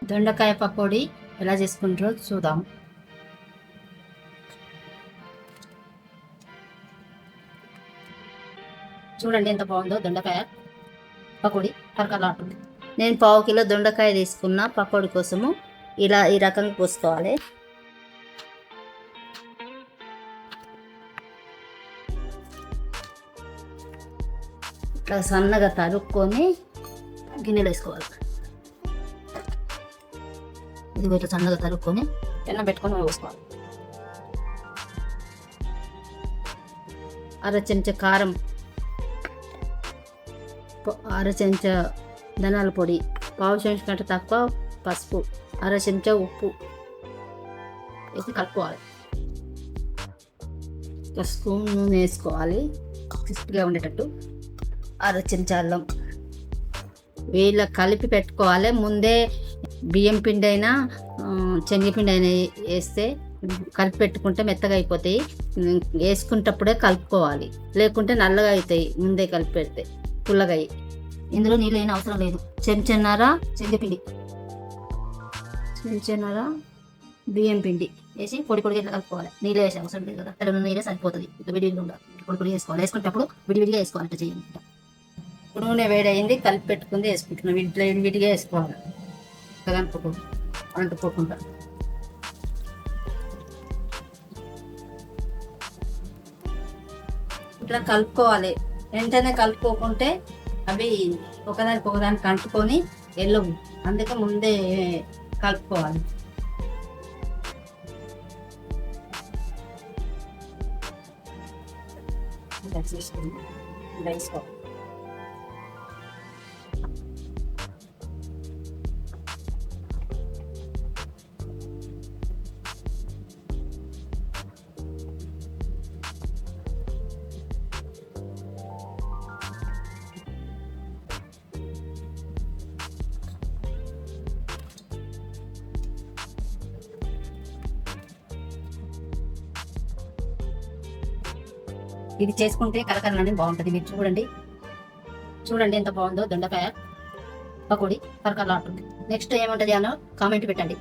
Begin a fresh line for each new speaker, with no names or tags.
దొండకాయ పకోడీ ఎలా చేసుకుంటారో చూద్దాం. చూడండి ఎంత బాగుందో దొండకాయ పకోడీ, కరకరలాడుతుంది. నేను 1/2 కిలో దొండకాయ తీసుకున్న పకోడీ కోసము. ఇలా ఈ రకంగా కోసుకోవాలి. ఇట్లా సన్నగా తరుక్కొని గిన్నెలో వేసుకోవాలి. ఇది ఇట్లా సన్నగా తరుక్కొని ఎన్న పెట్టుకొని వేసుకోవాలి. అర చెంచా కారం, అర చెంచా ధనియాల పొడి, 1/2 చెంచా కంటే తక్కువ పసుపు, అర చెంచా ఉప్పు వేసి కలుపుకోవాలి. ఒక స్పూన్ నూనె వేసుకోవాలి క్రిస్పీగా ఉండేటట్టు. అర చెంచా అల్లం వీళ్ళ కలిపి పెట్టుకోవాలి. ముందే బియ్యం పిండి అయినా శనగపిండి అయినా వేస్తే కలిపి పెట్టుకుంటే మెత్తగా అయిపోతాయి. వేసుకునేటప్పుడే కలుపుకోవాలి, లేకుంటే నల్లగా అవుతాయి. ముందే కలిపి పెడితే పుల్లగా అయ్యి. ఇందులో నీళ్ళు అయినా అవసరం లేదు. చెంచన్నర శనగపిండి, చెంచన్నర బియ్యం పిండి వేసి పొడి పొడిగా ఇట్లా కలుపుకోవాలి. నీళ్ళు వేసే అవసరం లేదు కదా, అక్కడ నీళ్ళే సరిపోతుంది. ఇట్లా విడివిడిగా ఉండాలి, పొడి పొడిగా వేసుకోవాలి. వేసుకునేటప్పుడు విడివిడిగా వేసుకోవాలి. ఇట్లా చేయండి. నూనె వేడైంది, కలిపి పెట్టుకుంది వేసుకుంటున్నాం. ఇట్లా విడిగా వేసుకోవాలి, అంటుకోకుండా. ఇట్లా కలుపుకోవాలి. వెంటనే కలుపుకోకుంటే అవి ఒకదానికి అంటుకొని వెళ్ళవు. అందుకే ముందే కలుపుకోవాలి. వేసుకోవాలి. ఇది చేసుకుంటే కరకరలాడి బాగుంటుంది. మీరు చూడండి ఎంత బాగుందో దొండకాయ పకోడీ, కరకరలాడుతుంది. నెక్స్ట్ ఏముంటుంది అన్న కామెంట్ పెట్టండి.